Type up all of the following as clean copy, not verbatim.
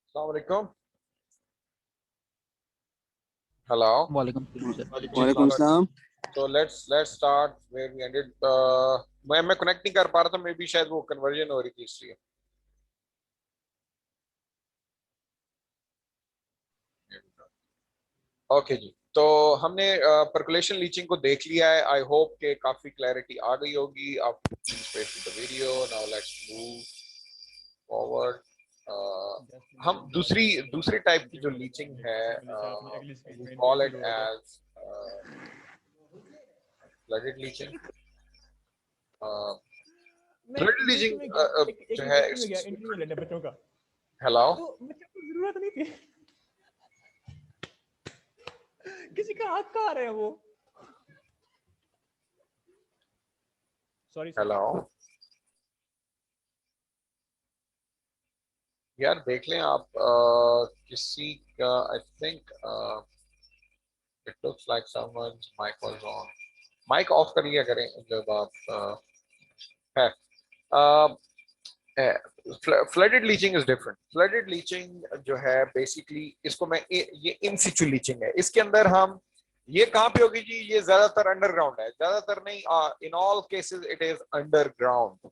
अस्सलाम वालेकुम। हेलो। वालेकुम सलाम सर। जी वालेकुम सलाम। तो let's start where we ended. मैं कनेक्ट नहीं कर पा रहा था, मे बी शायद वो कन्वर्जन हो रही थी इसलिए। ओके जी। तो हमने परकुलेशन लीचिंग को देख लिया है। आई होप के काफी क्लैरिटी आ गई होगी। आप the video now, let's move forward. हम दूसरी दूसरी टाइप की जो लीचिंग है, we call it as flooded leaching. मैं फ्लड लीची लीचिंग में गया, एक जो है, यूनिवर्सिटी में गया इंटरव्यू लेने बच्चों का। हेलो। तो बच्चों को जरूरत नहीं थी। किसी का हाथ कहाँ आ रहा है वो। Sorry sir. हेलो यार, देख लें आप किसी का। I think it looks like someone's mic was on. Mic off कर लिया करें जब आप है। Flooded leaching is different. Flooded leaching जो है बेसिकली, इसको मैं ये इन सिचु लीचिंग है। इसके अंदर हम, ये कहाँ पे होगी जी? ये ज्यादातर अंडरग्राउंड है, ज्यादातर नहीं, in all cases it is underground.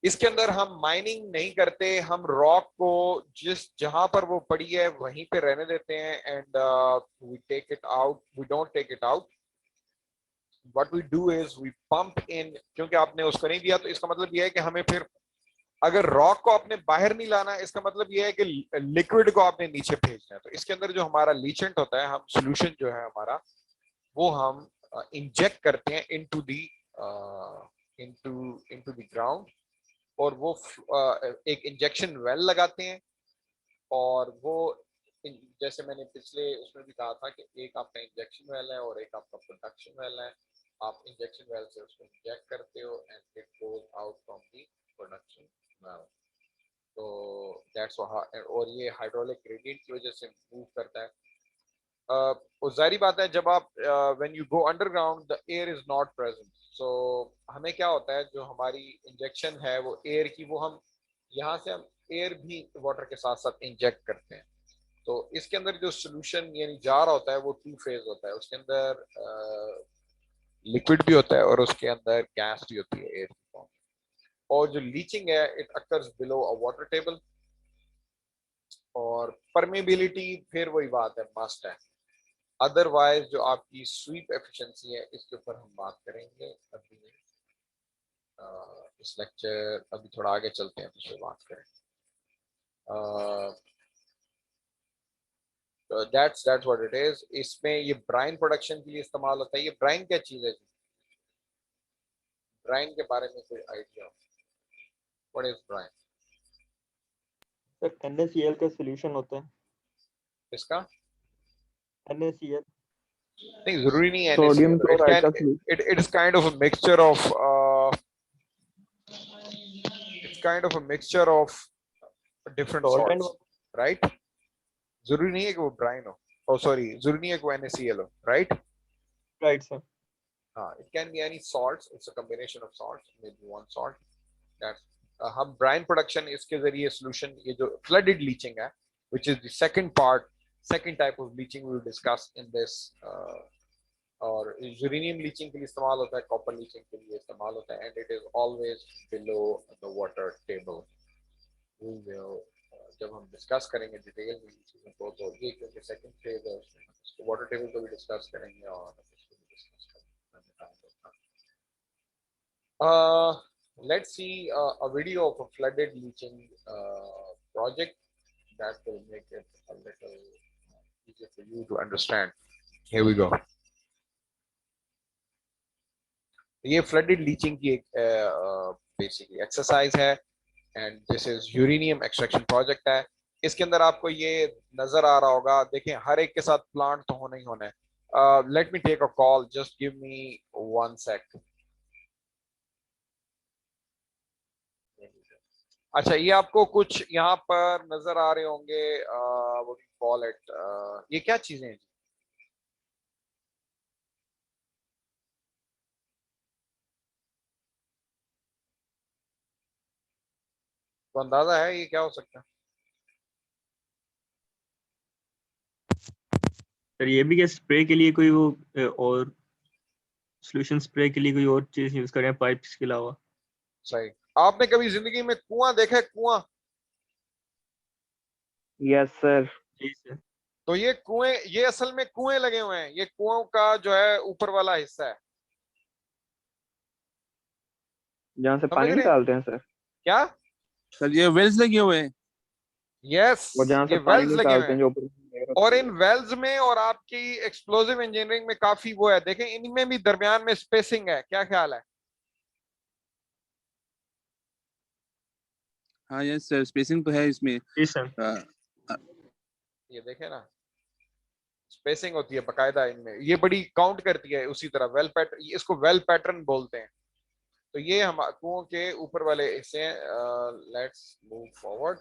इसके अंदर हम माइनिंग नहीं करते, हम रॉक को जिस जहां पर वो पड़ी है वहीं पे रहने देते हैं, and we take it out, we don't take it out. What we do is we pump in. क्योंकि आपने उसको नहीं दिया, तो इसका मतलब यह है कि हमें फिर, अगर रॉक को आपने बाहर नहीं लाना है, इसका मतलब यह है कि लिक्विड को आपने नीचे भेजना है। तो इसके अंदर जो हमारा लीचेंट होता है, हम सोल्यूशन जो है हमारा, वो हम इंजेक्ट करते हैं into the into into the ground. और वो एक इंजेक्शन वेल लगाते हैं। और वो जैसे मैंने पिछले उसमें भी कहा था कि एक आपका इंजेक्शन वेल है और एक आपका प्रोडक्शन वेल है। आप इंजेक्शन वेल से उसको इंजेक्ट करते हो and it goes out from the production well. तो दैट्स, और ये हाइड्रोलिक ग्रेडियंट की वजह से मूव करता है। वो जारी बात है, जब आप when you go underground the air is not present. So हमें क्या होता है, जो हमारी इंजेक्शन है वो एयर की, वो हम यहाँ से हम एयर भी वाटर के साथ साथ इंजेक्ट करते हैं। तो इसके अंदर जो सोल्यूशन यानी जार होता है, वो टू फेज होता है। उसके अंदर लिक्विड भी होता है और उसके अंदर गैस भी होती है, एयर की फॉर्म। और जो लीचिंग है, it occurs below a water table. और परमेबिलिटी फिर वही बात है, मस्ट है। अदरवाइज जो आपकी स्वीप एफिशिएंसी है, इसके ऊपर हम बात करेंगे अभी नहीं। इस लेक्चर अभी थोड़ा आगे चलते हैं तो इस पर बात करेंगे। That's what it is. इसमें ये ब्राइन प्रोडक्शन के लिए इस्तेमाल होता है। ये ब्राइन क्या चीज है जी? ब्राइन के बारे में कोई idea? What is brine? Sir NaCl का सोल्यूशन होता है। इसका NaCl नहीं, जरूरी नहीं है sodium NaCl। It chloride can, का solution. It is kind of a mixture of, it's kind of a mixture of different salt and salts, right? जरूरी नहीं है कि वो ब्राइन हो, ओ सॉरी, जरूरी नहीं है कि वो NaCl हो, राइट? Right sir. हाँ, it can be any salts. It's a combination of salts, maybe one salt. That's हम brine production इसके जरिए solution, ये जो flooded leaching है, which is the second part, second type of leaching we will discuss in this. और uranium leaching के लिए इस्तेमाल होता है, कॉपर लीचिंग के लिए इस्तेमाल होता है, and it is always below the water table. We will, जब हम डिस्कस करेंगे डिटेल में इन चीज़ों को, तो ये क्योंकि सेकंड फेज है उसमें, वाटर टेबल को भी डिस्कस करेंगे और इसको भी डिस्कस करेंगे। Let's see a video of a flooded leaching project that will make it a little easier for you to understand. Here we go. ये flooded leaching की एक basically exercise है, and this is uranium extraction project है। इसके अंदर आपको ये नजर आ रहा होगा, देखें हर एक के साथ प्लांट तो होना ही होना है। Let me take a call. Just give me 1 sec. अच्छा, ये आपको कुछ यहाँ पर नजर आ रहे होंगे, वो कॉल इट, ये क्या चीजें हैं? तो अंदाजा है ये क्या हो सकता है? सर ये भी क्या स्प्रे के लिए कोई वो और सोल्यूशन स्प्रे के लिए कोई और चीज यूज करें पाइप्स के अलावा? सही। आपने कभी जिंदगी में कुआं देखा है, कुआं? Yes sir. जी सर। तो ये कुएं, ये असल में कुएं लगे हुए हैं, ये कुओं का जो है ऊपर वाला हिस्सा है, जहाँ से समझ पानी रहे हैं निकालते हैं सर। क्या? सर ये वेल्स लगे हुए हैं। यस, वो जहाँ से ये पानी वेल्स लगे हुए निकालते हैं हैं। जो ऊपर लेयर और होती इन है। वेल्स में और आपकी एक्सप्लोसिव इंजीनियरिंग में काफी वो है, देखें इनमें भी दरमियान में स्पेसिंग है, क्या ख्याल है? हाँ यस सर, स्पेसिंग तो है इसमें। जी सर। ये देखें ना, स्पेसिंग होती है बकायदा इनमें, ये बड़ी काउंट करती है उसी तरह। वेल पैटर्न, इसको वेल पैटर्न बोलते हैं। तो ये हम कुओं के ऊपर वाले हिस्से हैं। लेट्स मूव फॉरवर्ड,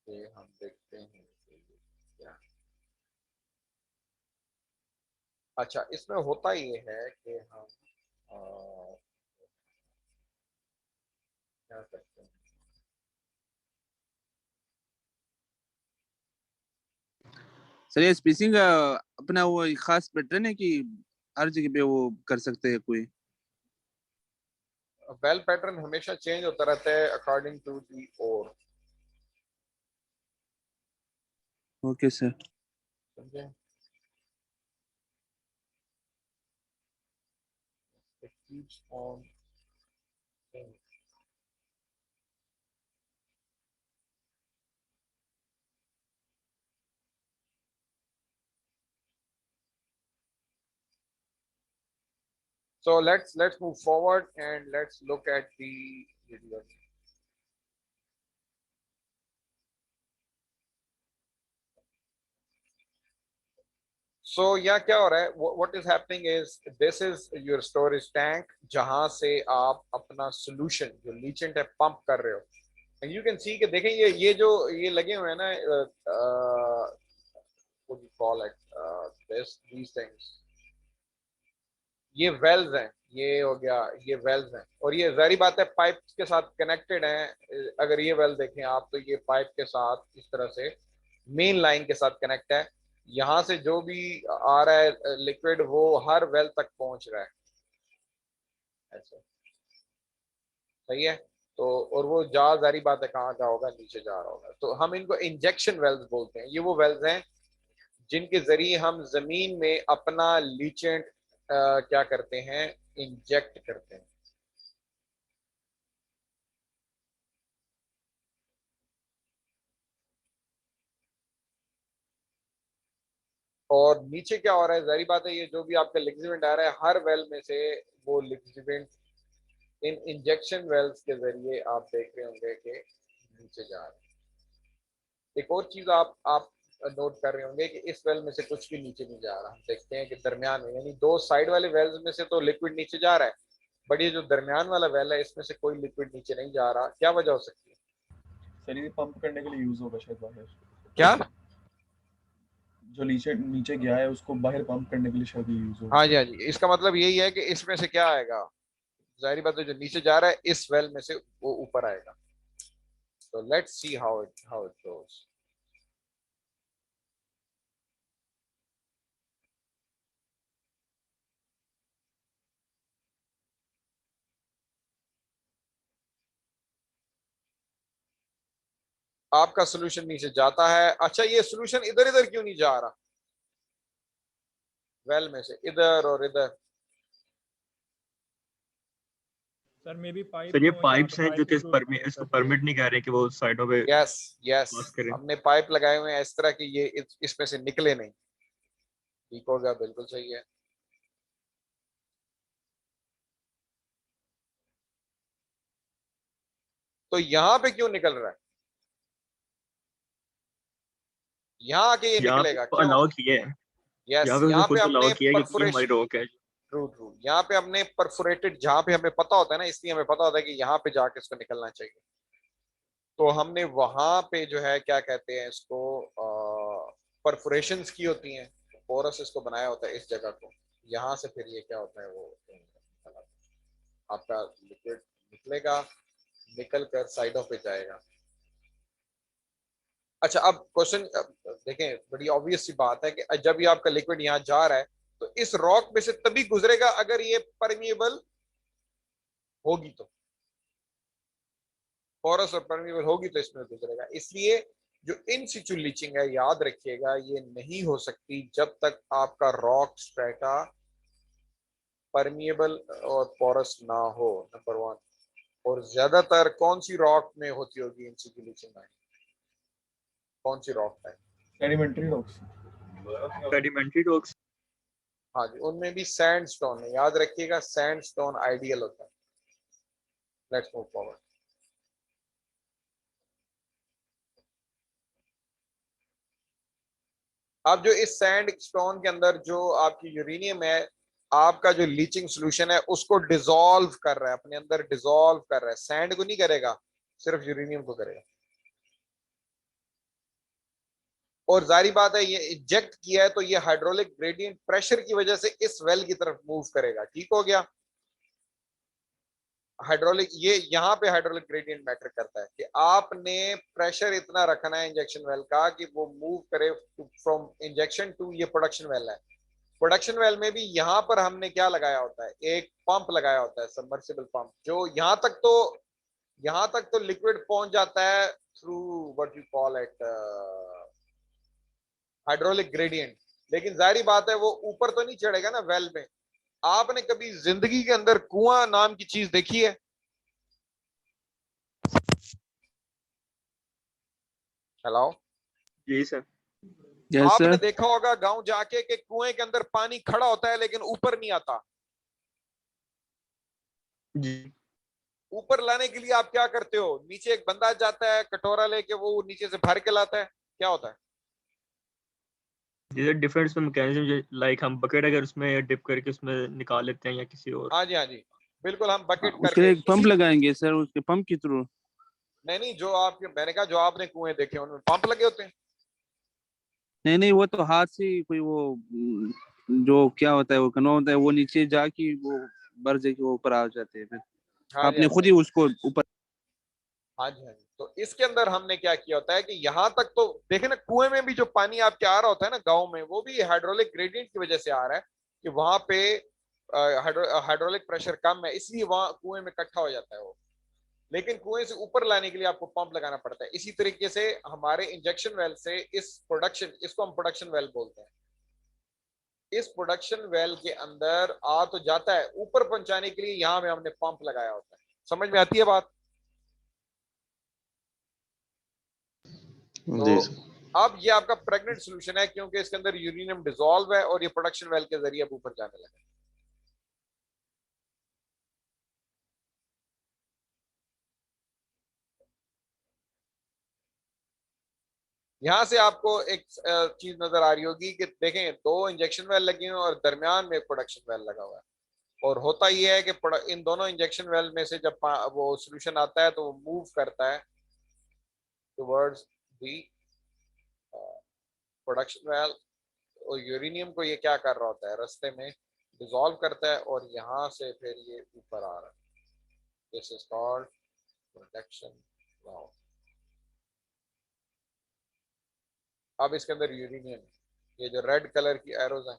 ये हम देखते हैं क्या। अच्छा, इसमें होता ये है कि हम क्या करते हैं, सर ये स्पेसिंग अपना वो एक खास पैटर्न है कि हर जगह पे वो कर सकते हैं कोई? वेल पैटर्न हमेशा चेंज होता रहता है according to the ore. Okay sir. समझे? It keeps on changing. So let's move forward and let's look at the video. So यहाँ क्या हो रहा है? What is happening is this is your storage tank जहां से आप अपना solution जो लीचेंट है पंप कर रहे हो। And you can see कि देखें ये जो ये लगे हुए हैं ना, what do you call it, these things, ये वेल्व हैं, ये हो गया, ये वेल्व हैं। और ये जारी बात है पाइप के साथ कनेक्टेड हैं। अगर ये वेल्व देखें आप तो ये पाइप के साथ इस तरह से मेन लाइन के साथ कनेक्ट है। यहाँ से जो भी आ रहा है लिक्विड वो हर वेल तक पहुंच रहा है, ऐसे। सही है। तो और वो जा जारी बात है कहाँ जा होगा, नीचे जा रहा होगा। तो हम इनको इंजेक्शन वेल्व बोलते हैं। ये वो वेल्व हैं जिनके जरिए हम जमीन में अपना लीचेंट क्या करते हैं, इंजेक्ट करते हैं। और नीचे क्या हो रहा है, जारी बात है ये जो भी आपका लिक्विड आ रहा है हर वेल में से वो लिक्विड इन इंजेक्शन वेल्स के जरिए आप देख रहे होंगे कि नीचे जा रहा है। एक और चीज आप नोट कर रहे होंगे कि इस वेल में से कुछ भी नीचे नहीं जा रहा। हम देखते हैं कि दरमियान में, यानी दो साइड वाले वेल्स में से तो लिक्विड नीचे जा रहा है, बट ये जो दरमियान वाला वेल है इसमें से कोई लिक्विड नीचे नहीं जा रहा। क्या वजह हो सकती है? सर ये पंप करने के लिए यूज होगा शायद बाहर, क्या? जो नीचे नीचे गया है उसको बाहर पंप करने के लिए शायद यूज होगा। हाँ जी, हाँ जी, इसका मतलब यही है कि इसमें से क्या आएगा, जाहिर बात है जो नीचे जा रहा है इस वेल में से वो ऊपर आएगा। तो let's see how it goes. आपका सोल्यूशन नीचे जाता है। अच्छा, ये सोल्यूशन इधर इधर क्यों नहीं जा रहा? वेल में से इधर और इधर। Sir may be pipe sir ये हो, या पाइप्स तो हैं जो पाइप कि लीक हो परमिट सकता इसको है। परमिट नहीं कर रहे कि वो साइडों पे यस यस, पास करें। हमने पाइप लगाए हुए हैं इस तरह की, ये इसमें से निकले नहीं। ठीक हो गया, बिल्कुल सही है। तो यहां पे क्यों निकल रहा है? यहाँ आके ये यहाँ पे निकलेगा तो क्यों? अलाउ किया है, यस, यहाँ पे उसने यहाँ पे खुद अलाउ हमने किया है क्योंकि ये हमारी परफोरेशन, रोक है। ट्रू ट्रू, यहाँ पे हमने परफोरेटेड, जहां पे हमें पता होता है ना, इसलिए हमें पता होता है कि यहाँ पे जाके इसको निकलना चाहिए। तो हमने वहां पे जो है क्या कहते हैं इसको, परफोरेशंस की होती हैं, पोरस इसको बनाया होता है इस जगह को। यहाँ से फिर ये क्या होता है, वो आपका लिक्विड निकलेगा, निकल कर साइडों पे जाएगा। अच्छा, अब क्वेश्चन देखें बड़ी ऑब्वियस सी बात है कि जब ये आपका लिक्विड यहाँ जा रहा है तो इस रॉक में से तभी गुजरेगा अगर ये परमिएबल होगी, तो पोरस और परमिएबल होगी तो इसमें गुजरेगा। इसलिए जो इन सिचु लीचिंग है, याद रखिएगा, ये नहीं हो सकती जब तक आपका रॉक स्ट्रेटा परमिएबल और पोरस ना हो, नंबर 1। और ज्यादातर कौन सी रॉक में होती होगी इन सिचु लीचिंग में? कौन सी रॉक है? Sedimentary rocks. Sedimentary rocks. हाँ जी, उनमें भी सैंडस्टोन है, याद रखिएगा सैंडस्टोन आइडियल होता है। Let's move forward. अब जो इस सैंड स्टोन के अंदर जो आपकी यूरेनियम है, आपका जो लीचिंग सोल्यूशन है उसको डिसॉल्व कर रहा है, अपने अंदर डिसॉल्व कर रहा है। सैंड को नहीं करेगा, सिर्फ यूरेनियम को करेगा। और जारी बात है ये इंजेक्ट किया है तो ये हाइड्रोलिक ग्रेडियंट प्रेशर की वजह से इस वेल की तरफ मूव करेगा। ठीक हो गया? हाइड्रोलिक, ये यहाँ पे हाइड्रोलिक ग्रेडियंट मैटर करता है कि आपने प्रेशर इतना रखना है इंजेक्शन वेल का कि वो मूव करे फ्रॉम इंजेक्शन टू, ये प्रोडक्शन वेल है। प्रोडक्शन वेल में भी यहाँ पर हमने क्या लगाया होता है? एक पंप लगाया होता है, सबमर्सिबल पंप, जो यहाँ तक तो लिक्विड पहुंच जाता है through what you call it hydraulic gradient. लेकिन जाहिर बात है वो ऊपर तो नहीं चढ़ेगा ना वेल में। आपने कभी जिंदगी के अंदर कुआं नाम की चीज देखी है? हेलो जी सर। यस आपने सर। देखा होगा गांव जाके कि कुएं के अंदर पानी खड़ा होता है लेकिन ऊपर नहीं आता। जी। ऊपर लाने के लिए आप क्या करते हो? नीचे एक बंदा जाता है कटोरा लेके, वो नीचे से भर के लाता है। क्या होता है? जी सर, डिफरेंट मैकेनिज्म, लाइक हम बकेट अगर उसमें डिप करके उसमें निकाल लेते हैं या किसी और। हाँ जी, हाँ जी, बिल्कुल। हम बकेट उसके करके लिए एक पंप लगाएंगे सर, उसके पंप के थ्रू। नहीं, जो आपके, मैंने कहा जो आपने कुएं देखे उनमें पंप लगे होते हैं। नहीं नहीं, वो तो हाथ से कोई वो जो क्या होता है, वो कनो होता है, वो नीचे जाके वो बर्ज के ऊपर आ जाते हैं फिर हाँ जी, आपने हाँ जी, खुद ही उसको ऊपर। हाँ जी, हाँ जी। तो इसके अंदर हमने क्या किया होता है कि यहाँ तक तो देखे ना, कुएं में भी जो पानी आपके आ रहा होता है ना गांव में, वो भी हाइड्रोलिक ग्रेडियंट की वजह से आ रहा है कि वहां पे हाइड्रोलिक प्रेशर कम है, इसलिए वहां कुएं में इकट्ठा हो जाता है वो। लेकिन कुएं से ऊपर लाने के लिए आपको पंप लगाना पड़ता है। इसी तरीके से हमारे इंजेक्शन वेल से इस प्रोडक्शन, इसको हम प्रोडक्शन वेल बोलते हैं, इस प्रोडक्शन वेल के अंदर आ तो जाता है, ऊपर पहुंचाने के लिए यहाँ में हमने पंप लगाया होता है। समझ में आती है बात? तो अब ये आपका प्रेग्नेंट सोल्यूशन है क्योंकि इसके अंदर यूरेनियम डिसॉल्व है और ये प्रोडक्शन वेल के जरिए अब ऊपर जाने लगा। यहां से आपको एक चीज नजर आ रही होगी कि देखें, दो इंजेक्शन वेल लगी हुई और दरमियान में प्रोडक्शन वेल लगा हुआ है। और होता यह है कि इन दोनों इंजेक्शन वेल में से जब वो सोल्यूशन आता है तो वो मूव करता है टुवर्ड्स दी प्रोडक्शन वेल, और यूरेनियम को ये क्या कर रहा होता है? रास्ते में डिसॉल्व करता है और यहां से फिर ये ऊपर आ रहा है। This is called production well. अब इसके अंदर यूरेनियम, ये जो रेड कलर की एरोज हैं,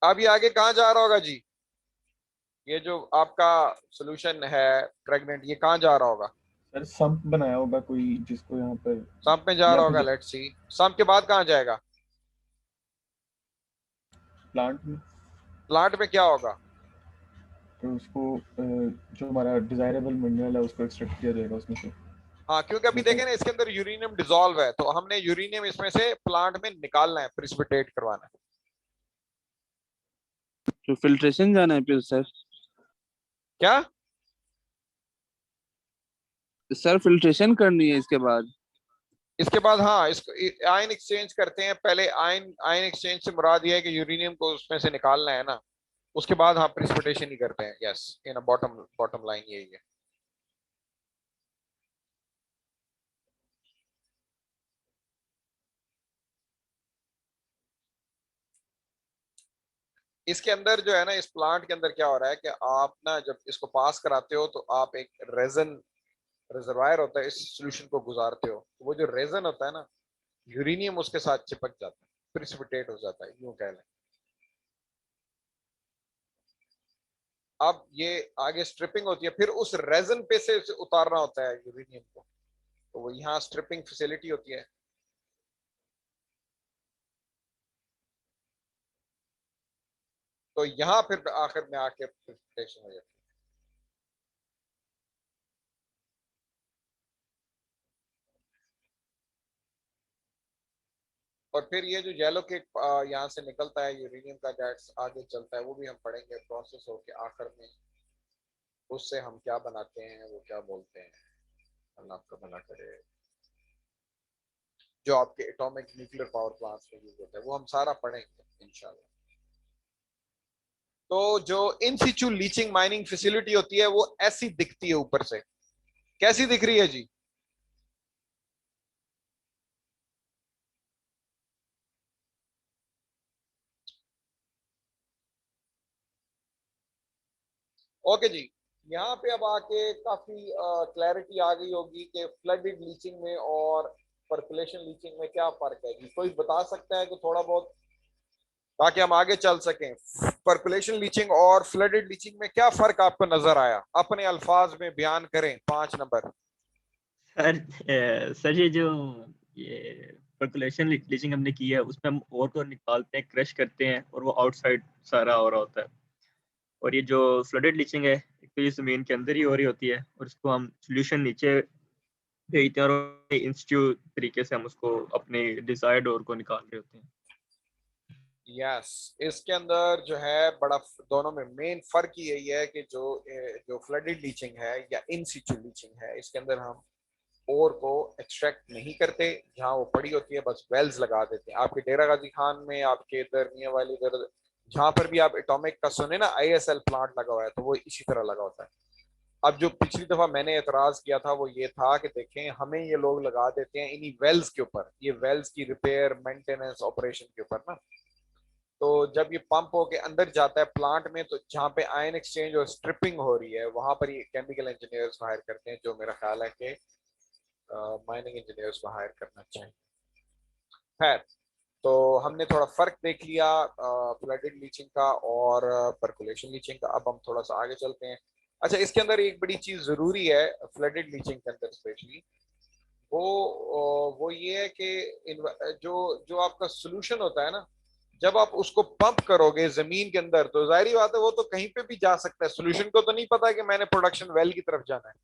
अब ये आगे कहां जा रहा होगा जी? ये जो आपका सोल्यूशन है प्रेग्नेंट, ये कहां जा रहा होगा? सर सम्प बनाया होगा कोई जिसको यहाँ पर, सम्प में जा या रहा फिर होगा। लेट्स सी, सम्प के बाद कहां जाएगा? प्लांट में। प्लांट में क्या होगा? तो उसको जो हमारा डिजायरेबल मिनरल है उसको एक्सट्रैक्ट किया जाएगा उसमें से। हाँ, क्योंकि अभी देखें ना इसके अंदर यूरेनियम डिसॉल्व है, तो हमने यूरेनियम इसमें से प्लांट में निकालना है, प्रिसिपिटेट करवाना है। तो फिल्ट्रेशन जाना है फिर सर। क्या? सर फिल्ट्रेशन करनी है इसके बाद। इसके बाद हाँ, इसको आयन एक्सचेंज करते हैं। पहले आयन आयन एक्सचेंज से मुराद ये है कि यूरेनियम को उसमें से निकालना है ना, उसके बाद हाँ प्रिसिपिटेशन ही करते हैं। यस, इन बॉटम बॉटम लाइन यही है। इसके अंदर जो है ना, इस प्लांट के अंदर क्या हो रहा है कि आप ना जब इसको पास कराते हो तो आप एक रिजर्वायर होता है, इस सॉल्यूशन को गुजारते हो, तो वो जो रेजन होता है ना, यूरेनियम उसके साथ चिपक जाता है, प्रिसिपिटेट हो जाता है, यूं कह लें। अब ये आगे स्ट्रिपिंग होती है, फिर उस रेजन पे से उसे उतारना होता है यूरेनियम को, तो वो यहाँ स्ट्रिपिंग फैसिलिटी होती है। तो यहाँ फिर आखिर में आके प्रिसिपिटेशन हो जाती है। और फिर ये जो येलो केक यहाँ से निकलता है यूरेनियम का गैस आगे चलता है, वो भी हम पढ़ेंगे प्रोसेस होके आखिर में उससे हम क्या बनाते हैं, वो क्या बोलते हैं, अल्लाह आपका भला करे, जो आपके एटॉमिक न्यूक्लियर पावर प्लांट्स में यूज होता है, वो हम सारा पढ़ेंगे इंशाल्लाह। तो जो इन सिचु लीचिंग माइनिंग फैसिलिटी होती है वो ऐसी दिखती है ऊपर से, कैसी दिख रही है जी? ओके जी, यहाँ पे अब आके काफी क्लैरिटी आ गई होगी कि फ्लडेड लीचिंग में और परकुलेशन लीचिंग में क्या फर्क है जी? कोई बता सकता है कि थोड़ा बहुत, ताकि हम आगे चल सकें। परकुलेशन लीचिंग और फ्लडेड लीचिंग में क्या फर्क आपको नजर आया? अपने अल्फाज में बयान करें, 5 नंबर। सर ये जो ये पर्कुलेशन लीचिंग हमने की है उसमें हम और को निकालते हैं, क्रश करते हैं और वो आउटसाइड सारा हो रहा होता है। और ये जो फ्लडेड लीचिंग है, एक तो ये ज़मीन के अंदर ही हो रही होती है और इसको हम सोल्यूशन नीचे भेजते हैं और इंस्टीट्यूट तरीके से हम उसको अपने डिजायर्ड और को निकाल रहे होते हैं। यस, इसके अंदर जो है बड़ा दोनों में मेन फर्क यही है कि जो फ्लडेड लीचिंग है या इन सिचु लीचिंग है, इसके अंदर हम ओर को एक्सट्रैक्ट नहीं करते, जहां वो पड़ी होती है बस वेल्स लगा देते हैं। आपके डेरा गाजी खान में, आपके इधर मियां वाली इधर, जहां पर भी आप एटॉमिक का सुने ना ISL प्लांट लगा हुआ है, तो वो इसी तरह लगा होता है। अब जो पिछली दफा मैंने एतराज किया था वो ये था कि देखें, हमें ये लोग लगा देते हैं इन्हीं वेल्स के ऊपर, ये वेल्स की रिपेयर मेंटेनेंस ऑपरेशन के ऊपर ना, तो जब ये पंप होके अंदर जाता है प्लांट में, तो जहाँ पे आयन एक्सचेंज और स्ट्रिपिंग हो रही है, वहां पर ये केमिकल इंजीनियर्स हायर करते हैं, जो मेरा ख्याल है कि माइनिंग इंजीनियर्स को हायर करना चाहिए। खैर, तो हमने थोड़ा फर्क देख लिया फ्लडेड लीचिंग का और परकुलेशन लीचिंग का। अब हम थोड़ा सा आगे चलते हैं। अच्छा, इसके अंदर एक बड़ी चीज जरूरी है फ्लडेड लीचिंग के अंदर स्पेशली, वो ये है कि जो जो आपका सोल्यूशन होता है ना, जब आप उसको पंप करोगे जमीन के अंदर, तो जाहिर बात है वो तो कहीं पे भी जा सकता है। सोल्यूशन को तो नहीं पता है कि मैंने प्रोडक्शन वेल की तरफ जाना है,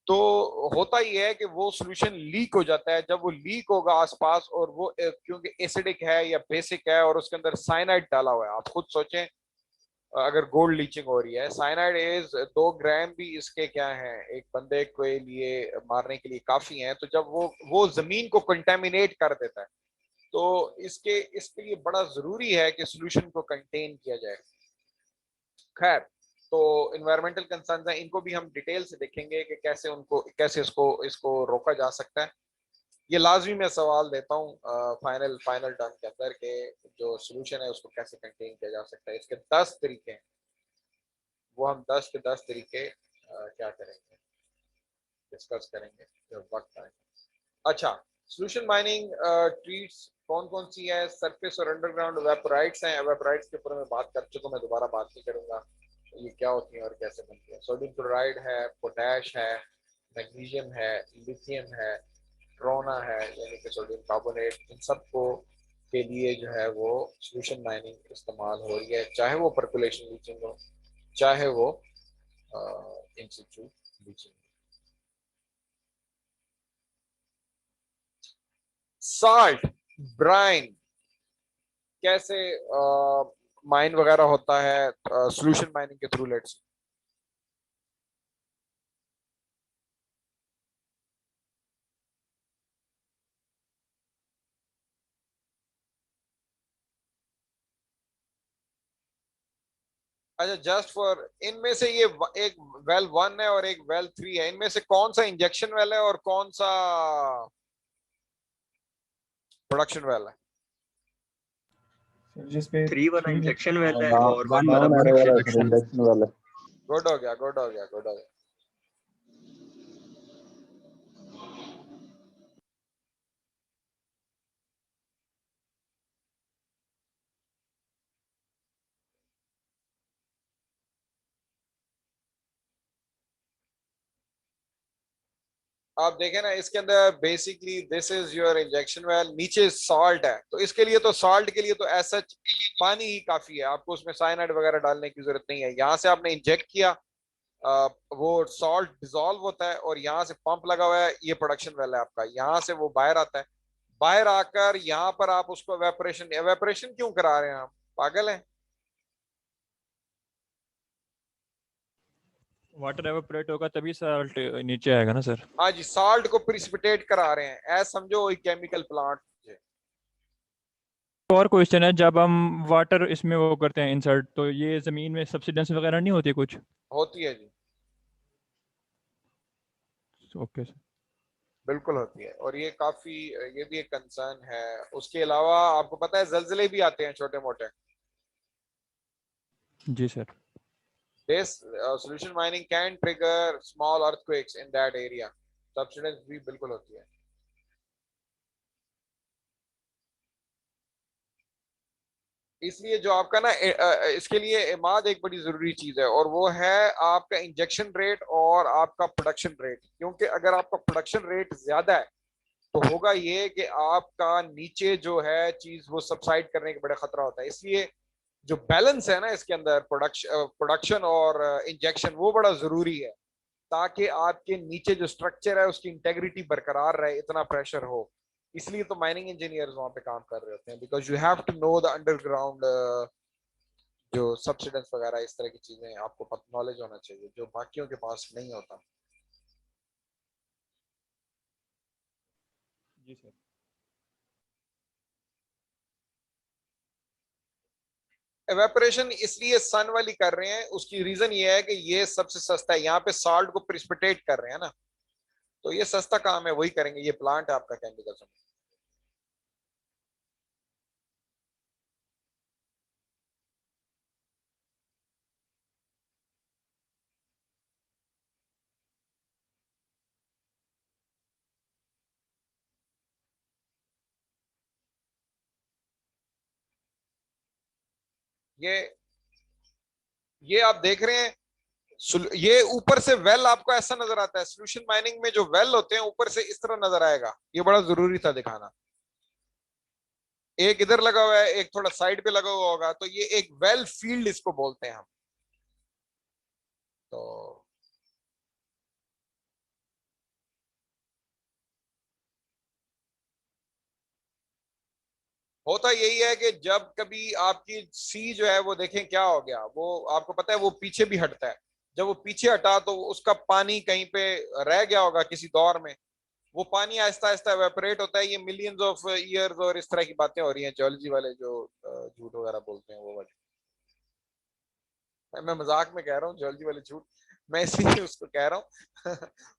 तो होता ही है कि वो सोल्यूशन लीक हो जाता है। जब वो लीक होगा आसपास, और वो क्योंकि एसिडिक है या बेसिक है और उसके अंदर साइनाइड डाला हुआ है, आप खुद सोचें, अगर गोल्ड लीचिंग हो रही है, साइनाइड इज 2 ग्राम भी इसके क्या है, एक बंदे के लिए मारने के लिए काफी है। तो जब वो जमीन को कंटेमिनेट कर देता है, तो इसके लिए बड़ा जरूरी है कि सोल्यूशन को कंटेन किया जाए। खैर, तो इन्वायरमेंटल कंसर्न्स हैं, इनको भी हम डिटेल से देखेंगे कि कैसे इसको रोका जा सकता है। ये लाजमी मैं सवाल देता हूँ फाइनल टर्म के अंदर के जो सोल्यूशन है उसको कैसे कंटेन किया जा सकता है। इसके 10 तरीके हैं, वो हम 10 के 10 तरीके क्या करेंगे, डिस्कस करेंगे जब वक्त आए। अच्छा, सोल्यूशन माइनिंग ट्रीट्स कौन कौन सी है? सरफेस और अंडरग्राउंड वेपोराइट्स हैं। वेपोराइट्स के ऊपर मैं बात कर चुका हूं, मैं दोबारा बात नहीं करूंगा ये क्या होती हैं और कैसे बनती है। सोडियम क्लोराइड है, पोटैश है, मैग्नीशियम है, लिथियम है, ट्रोना है यानी कि सोडियम कार्बोनेट, इन सबको के लिए जो है वो सोल्यूशन माइनिंग इस्तेमाल हो रही है, चाहे वो परकुलेशन लीचिंग हो, चाहे वो इन सिचु लीचिंग। साल्ट, ब्राइन कैसे माइन वगैरह होता है सोल्यूशन माइनिंग के थ्रू? लेट्स, अच्छा, जस्ट फॉर, इनमें से ये एक वेल 1 है और एक वेल 3 है, इनमें से कौन सा इंजेक्शन वेल है और कौन सा प्रोडक्शन वेल है? सर जिस पे 3 वाला 3 इंजेक्शन वेल है वन और वन 1 वाला वन वाला प्रोडक्शन। इंडक्शन वाला। गुड हो गया, गुड हो गया, गुड हो गया। आप देखें ना इसके अंदर basically this is your injection well, नीचे सॉल्ट है, तो इसके लिए तो सॉल्ट के लिए तो ऐसा पानी ही काफी है, आपको उसमें साइनाइड वगैरह डालने की जरूरत नहीं है। यहाँ से आपने इंजेक्ट किया, वो सॉल्ट डिसॉल्व होता है और यहाँ से पंप लगा हुआ है, ये प्रोडक्शन वेल है आपका, यहाँ से वो बाहर आता है, बाहर आकर यहाँ पर आप उसको एवेपोरेशन, एवेपोरेशन क्यों करा रहे हैं आप, पागल हैं? वाटर एवापोरेट होगा तभी साल्ट नीचे आएगा ना सर। हाँ जी, सॉल्ट को प्रिसिपिटेट करा रहे हैं, ऐसा समझो वही केमिकल प्लांट। और क्वेश्चन है, जब हम वाटर इसमें वो करते हैं इंसर्ट, तो ये जमीन में सब्सिडेंस वगैरह नहीं होती कुछ? होती है जी, ओके सर। बिल्कुल होती है, और ये काफी, ये भी एक कंसर्न है। उसके अलावा आपको पता है जलजले भी आते हैं छोटे मोटे। जी sir. This solution mining can trigger small earthquakes in that area. Subsidence भी बिल्कुल होती है। इसलिए जो आपका ना इसके लिए इमाद एक बड़ी जरूरी चीज है, और वो है आपका इंजेक्शन रेट और आपका प्रोडक्शन रेट। क्योंकि अगर आपका प्रोडक्शन रेट ज्यादा है तो होगा ये कि आपका नीचे जो है चीज वो सबसाइड करने के बड़ा खतरा होता है। इसलिए जो बैलेंस है ना इसके अंदर प्रोडक्शन और इंजेक्शन, वो बड़ा जरूरी है, ताकि आपके नीचे जो स्ट्रक्चर है उसकी इंटेग्रिटी बरकरार रहे, इतना प्रेशर हो। इसलिए तो माइनिंग इंजीनियर्स वहां पे काम कर रहे होते हैं, because you have to know the underground जो सब्सिडेंस वगैरह, इस तरह की चीजें आपको नॉलेज होना चाहिए जो बाकियों के पास नहीं होता। जी सर। एवेपोरेशन इसलिए सन वाली कर रहे हैं, उसकी रीजन ये है कि ये सबसे सस्ता है, यहाँ पे सॉल्ट को प्रिसिपिटेट कर रहे हैं ना, तो ये सस्ता काम है, वही करेंगे। ये प्लांट है आपका केमिकल। ये आप देख रहे हैं, ये ऊपर से वेल आपको ऐसा नजर आता है। सोल्यूशन माइनिंग में जो वेल होते हैं ऊपर से इस तरह नजर आएगा, ये बड़ा जरूरी था दिखाना। एक इधर लगा हुआ है, एक थोड़ा साइड पे लगा हुआ होगा, तो ये एक वेल फील्ड इसको बोलते हैं हम। तो होता यही है कि जब कभी आपकी सी जो है वो देखें क्या हो गया, वो आपको पता है वो पीछे भी हटता है। जब वो पीछे हटा तो उसका पानी कहीं पे रह गया होगा किसी दौर में, वो पानी आहिस्ता आहिस्ता एवेपोरेट होता है। ये मिलियंस ऑफ ईयर्स और इस तरह की बातें हो रही हैं, जियोलॉजी वाले जो झूठ वगैरह बोलते हैं वो वाले। मैं मजाक में कह रहा हूँ जियोलॉजी वाले झूठ, मैं इसलिए उसको कह रहा हूँ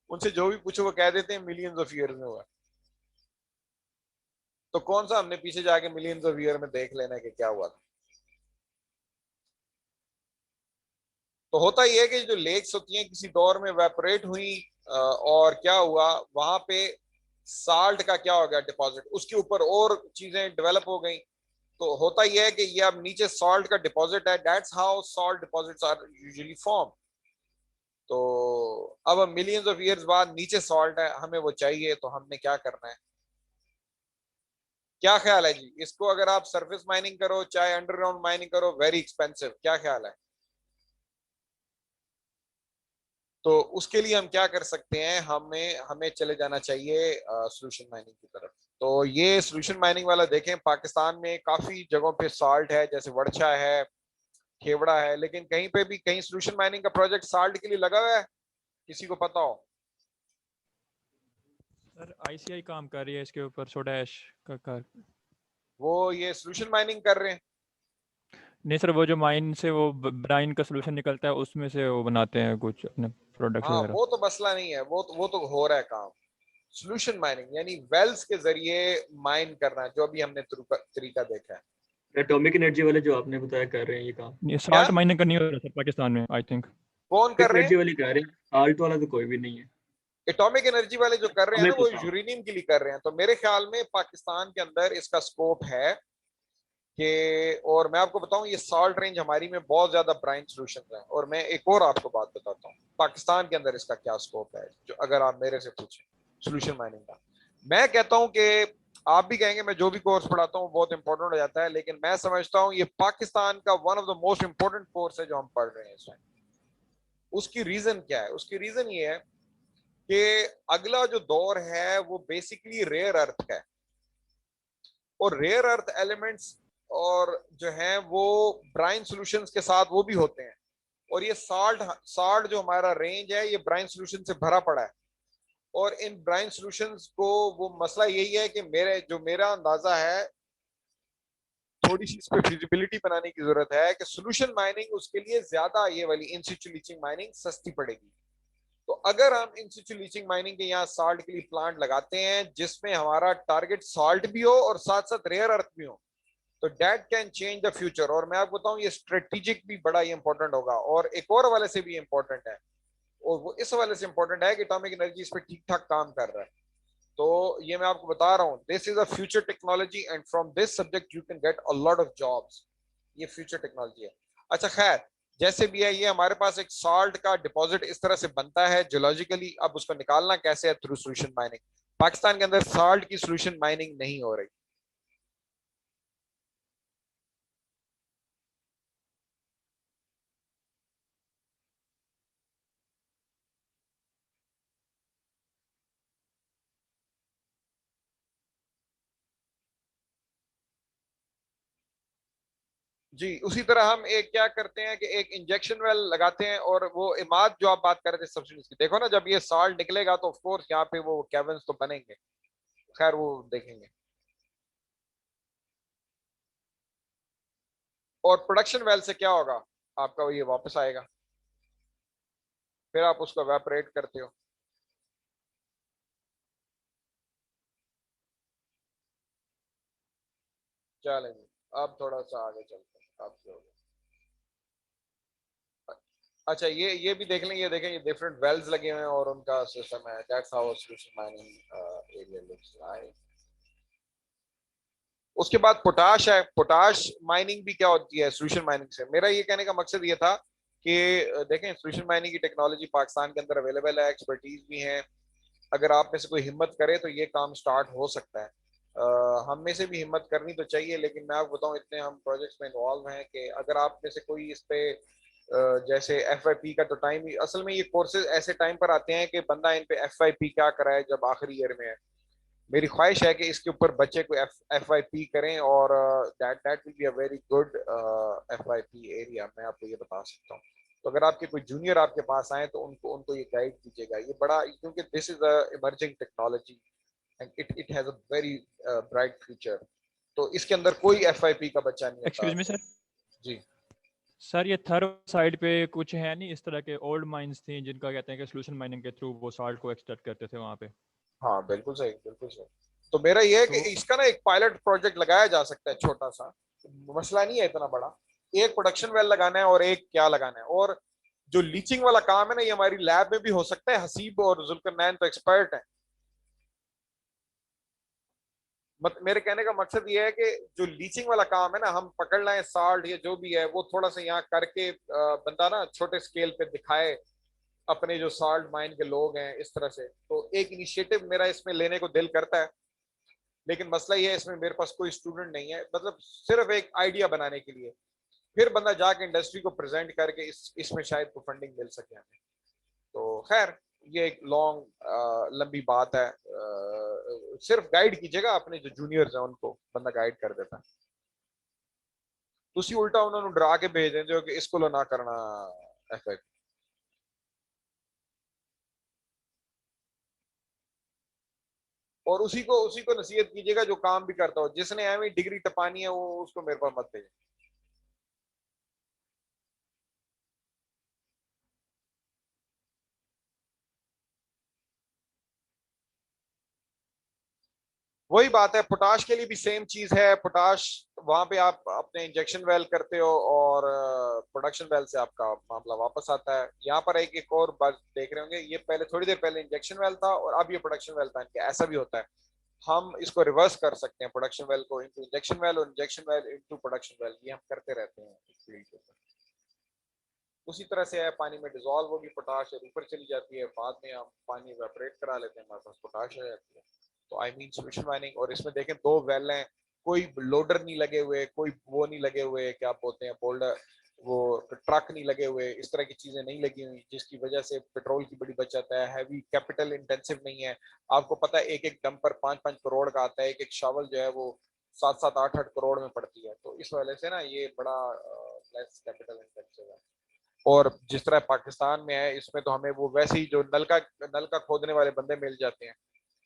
उनसे जो भी पूछो वो कह देते हैं मिलियंस ऑफ ईयर्स में हुआ। तो कौन सा हमने पीछे जाके मिलियंस ऑफ ईयर में देख लेना है कि क्या हुआ था। तो होता ही है कि जो लेक्स होती हैं किसी दौर में वेपोरेट हुई, और क्या हुआ वहां पे, साल्ट का क्या हो गया डिपॉजिट, उसके ऊपर और चीजें डेवलप हो गई। तो होता ही है कि ये अब नीचे सॉल्ट का डिपॉजिट है, that's how salt deposits are usually form. तो अब मिलियंस ऑफ ईयर्स बाद नीचे सॉल्ट है, हमें वो चाहिए, तो हमने क्या करना है? क्या ख्याल है जी, इसको अगर आप सरफेस माइनिंग करो चाहे अंडरग्राउंड माइनिंग करो, वेरी एक्सपेंसिव, क्या ख्याल है? तो उसके लिए हम क्या कर सकते हैं, हमें हमें चले जाना चाहिए सोल्यूशन माइनिंग की तरफ। तो ये सोल्यूशन माइनिंग वाला देखें, पाकिस्तान में काफी जगहों पे सॉल्ट है, जैसे वर्षा है, खेवड़ा है, लेकिन कहीं पे भी कहीं सोल्यूशन माइनिंग का प्रोजेक्ट सॉल्ट के लिए लगा हुआ है, किसी को पता हो? सर आईसीआई काम कर रही है इसके ऊपर, सोडा ऐश का। वो ये सोल्यूशन माइनिंग कर रहे हैं? नहीं सर, वो जो माइन से वो ब्राइन का सोल्यूशन निकलता है उसमें से वो बनाते हैं कुछ अपने प्रोडक्ट्स हाँ, वगैरह। वो तो मसला नहीं है, वो तो हो रहा है काम। सोल्यूशन माइनिंग यानी वेल्स के जरिए माइन करना, जो अभी हमने तरीका देखा है। एटॉमिक एनर्जी वाले जो आपने बताया कर रहे हैं ये काम। ये क्या साल्ट माइनिंग करनी हो रहा है सर पाकिस्तान में आई थिंक। कौन एटॉमिक कर रहे हैं? एनर्जी वाले कर रहे हैं, साल्ट वाला तो कोई भी नहीं है। एटॉमिक एनर्जी वाले जो कर रहे हैं हमें ना, वो पता। यूरेनियम के लिए कर रहे हैं। तो मेरे ख्याल में पाकिस्तान के अंदर इसका स्कोप है कि, और मैं आपको बताऊं, ये सॉल्ट रेंज हमारी में बहुत ज्यादा ब्राइन सॉल्यूशन है। और मैं एक और आपको बात बताता हूँ, पाकिस्तान के अंदर इसका क्या स्कोप है, जो अगर आप मेरे से पूछें। सोल्यूशन माइनिंग का। मैं कहता हूं कि आप भी कहेंगे मैं जो भी कोर्स पढ़ाता हूं बहुत इंपॉर्टेंट हो जाता है, लेकिन मैं समझता हूं ये पाकिस्तान का one of the most important course है जो हम पढ़ रहे हैं इस टाइम। उसकी रीजन क्या है? उसकी रीजन ये है कि अगला जो दौर है वो बेसिकली रेयर अर्थ का है, और रेयर अर्थ एलिमेंट्स और जो हैं वो ब्राइन सॉल्यूशंस के साथ वो भी होते हैं, और ये साल्ट जो हमारा रेंज है ये ब्राइन सॉल्यूशन से भरा पड़ा है। और इन ब्राइन सॉल्यूशंस को वो मसला यही है कि मेरा अंदाजा है, थोड़ी सी इस पे फिजिबिलिटी बनाने की जरूरत है कि सॉल्यूशन माइनिंग उसके लिए ज्यादा ये वाली इन सिचु लीचिंग माइनिंग सस्ती पड़ेगी। तो अगर हम इन सिचु लीचिंग माइनिंग के यहाँ साल्ट के लिए प्लांट लगाते हैं जिसमें हमारा टारगेट साल्ट भी हो और साथ साथ रेयर अर्थ भी हो, तो that can change the future. और मैं आपको बताऊं ये स्ट्रेटेजिक भी बड़ा ही इंपॉर्टेंट होगा, और एक और हवाले से भी इंपॉर्टेंट है, और वो इस हवाले से इंपॉर्टेंट है कि एटॉमिक एनर्जी इस पर ठीक ठाक काम कर रहा है। तो ये मैं आपको बता रहा हूँ, this is a future technology and from this subject you can get a lot of jobs. ये फ्यूचर टेक्नोलॉजी है। अच्छा खैर, जैसे भी है, ये हमारे पास एक साल्ट का डिपॉजिट इस तरह से बनता है जियोलॉजिकली। अब उसको निकालना कैसे है? Through solution mining. पाकिस्तान के अंदर साल्ट की सॉल्यूशन माइनिंग नहीं हो रही। जी, उसी तरह हम एक क्या करते हैं कि एक इंजेक्शन वेल लगाते हैं, और वो इमाद जो आप बात कर रहे थे सब्सिडीज की, देखो ना जब ये साल्ट निकलेगा तो ऑफ कोर्स यहाँ पे वो कैवर्न्स तो बनेंगे, खैर वो देखेंगे। और प्रोडक्शन वेल से क्या होगा आपका? ये वापस आएगा, फिर आप उसको एवेपोरेट करते हो। चलेंगे, अब थोड़ा सा आगे चलते हैं। अब जो अच्छा, ये भी देख लें, ये देखें, ये डिफरेंट वेल्स लगे हुए हैं और उनका सिस्टम है। That's how solution mining area looks like. उसके बाद पोटाश है। पोटाश माइनिंग भी क्या होती है सॉल्यूशन माइनिंग से? मेरा ये कहने का मकसद ये था कि देखें, सॉल्यूशन माइनिंग की टेक्नोलॉजी पाकिस्तान के अंदर अवेलेबल है, एक्सपर्टीज भी है। अगर आप में से कोई हिम्मत करे तो ये काम स्टार्ट हो सकता है। हम में से भी हिम्मत करनी तो चाहिए, लेकिन मैं आपको बताऊं इतने हम प्रोजेक्ट्स में इन्वॉल्व हैं कि अगर आप में से कोई इस पे जैसे FYP का तो टाइम, असल में ये कोर्सेज ऐसे टाइम पर आते हैं कि बंदा इन पे FYP क्या कराए जब आखिरी ईयर में है। मेरी ख्वाहिश है कि इसके ऊपर बच्चे को FYP करें, और that that will be a very good FYP area, मैं आपको ये बता सकता हूँ। तो अगर आपके कोई जूनियर आपके पास आए तो उनको उनको ये गाइड कीजिएगा, ये बड़ा, क्योंकि this is a emerging technology and it has a very bright future. तो इसके अंदर कोई FYP का बच्चा नहीं एक्सक्यूज मी आता। सर। जी सर ये थर्ड साइड पे कुछ है नहीं इस तरह के ओल्ड माइंस थी जिनका कहते हैं कि सॉल्यूशन माइनिंग के थ्रू वो साल्ट को एक्सट्रैक्ट करते थे वहाँ पे? हाँ, बिल्कुल सही, बिल्कुल सही। तो मेरा ये है कि तो इसका ना एक पायलट प्रोजेक्ट लगाया जा सकता है, छोटा सा, मसला नहीं है इतना बड़ा। एक प्रोडक्शन वेल लगाना है और एक क्या लगाना है, और जो लीचिंग वाला काम है ना, ये हमारी लैब में भी हो सकता है। हसीब और जुल्करनैन तो एक्सपर्ट हैं। मेरे कहने का मकसद ये है कि जो लीचिंग वाला काम है ना, हम पकड़ लाएं साल्ट या जो भी है वो थोड़ा सा यहाँ करके बंदा ना छोटे स्केल पे दिखाए अपने जो साल्ट माइन के लोग हैं इस तरह से। तो एक इनिशिएटिव मेरा इसमें लेने को दिल करता है, लेकिन मसला ये है इसमें मेरे पास कोई स्टूडेंट नहीं है, मतलब सिर्फ एक आइडिया बनाने के लिए, फिर बंदा जाके इंडस्ट्री को प्रेजेंट करके इसमें शायद को फंडिंग मिल सके हमें। तो खैर, ये एक लॉन्ग लंबी बात है। सिर्फ गाइड कीजिएगा अपने जो जूनियर्स हैं उनको, बंदा गाइड कर देता है। तुसी उल्टा उन्होंने डरा के भेज देते हो कि इसको लो ना करना FYP। और उसी को नसीहत कीजिएगा जो काम भी करता हो, जिसने एवं डिग्री टपानी है वो उसको मेरे पास मत भेजिए। वही बात है, पोटाश के लिए भी सेम चीज है। पोटाश वहां पे आप अपने इंजेक्शन वेल करते हो और प्रोडक्शन वेल से आपका मामला वापस आता है। यहाँ पर एक और बात देख रहे होंगे, ये पहले थोड़ी देर पहले इंजेक्शन वेल था और अब ये प्रोडक्शन वेल बन गया। ऐसा भी होता है, हम इसको रिवर्स कर सकते हैं, प्रोडक्शन वेल को इनटू इंजेक्शन वेल और injection well into production well, ये हम करते रहते हैं फील्ड के ऊपर। उसी तरह से है, पानी में डिजोल्व होगी पोटाश और ऊपर चली जाती है, बाद में हम पानी इवेपोरेट करा लेते हैं, हमारे पास पोटाश हो जाती है। तो आई मीन सोल्यूशन माइनिंग। और इसमें देखें 2 वेल हैं, कोई लोडर नहीं लगे हुए, कोई वो नहीं लगे हुए, क्या बोलते हैं बोल्डर, वो ट्रक नहीं लगे हुए, इस तरह की चीजें नहीं लगी हुई, जिसकी वजह से पेट्रोल की बड़ी बचत है, हैवी कैपिटल इंटेंसिव नहीं है। आपको पता है एक एक डंपर 5-5 करोड़ का आता है, एक एक शावल जो है वो 7-7, 8-8 करोड़ में पड़ती है। तो इस वजह से ना ये बड़ा लेस कैपिटल इंटेंसिव है। और जिस तरह पाकिस्तान में है, इसमें तो हमें वो वैसे ही जो नल का खोदने वाले बंदे मिल जाते हैं,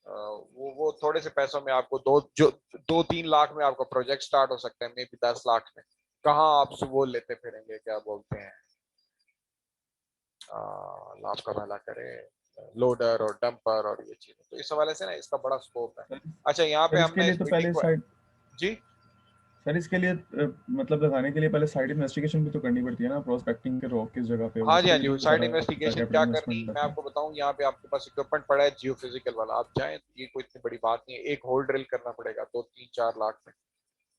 वो थोड़े से पैसों में आपको 2-3 लाख में आपका प्रोजेक्ट स्टार्ट हो सकता है, मे बी 10 लाख में। कहाँ आप वो लेते फिरेंगे, क्या बोलते हैं, अल्लाह आपका भला करे, लोडर और डंपर और ये चीजें। तो इस हवाले से ना इसका बड़ा स्कोप है। अच्छा, यहाँ पे सर हमने इसके लिए इस तो पहले मीटिंग को, साइड जी सर इसके लिए मतलब लगाने के लिए पहले साइड इन्वेस्टिगेशन भी तो करनी पड़ती है ना, प्रोस्पेक्टिंग के रॉक किस जगह पे है, हाँ जी, उसके हाँ लिए जी, भी साइड बड़ा इन्वेस्टिगेशन कैपिटल क्या करनी, इन्वेस्टमेंट मैं लगता है। आपको बताऊं, यहाँ पे आपके पास इक्विपमेंट पड़ा है जियो फिजिकल वाला, आप चाहें तो ये कोई इतनी बड़ी बात नहीं है, एक होल ड्रिल करना पड़ेगा 2-3-4 लाख में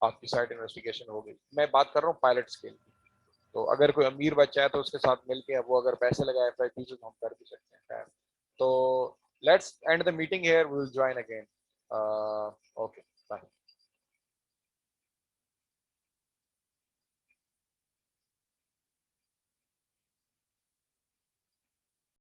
आपकी साइड इन्वेस्टिगेशन हो गई। मैं बात कर रहा हूँ पायलट स्केल की। तो अगर कोई अमीर बच्चा है तो उसके साथ मिलके वो अगर पैसे लगाए FIT से तो हम कर भी सकते हैं, खैर। तो let's end the meeting here, we will join again. Okay, bye.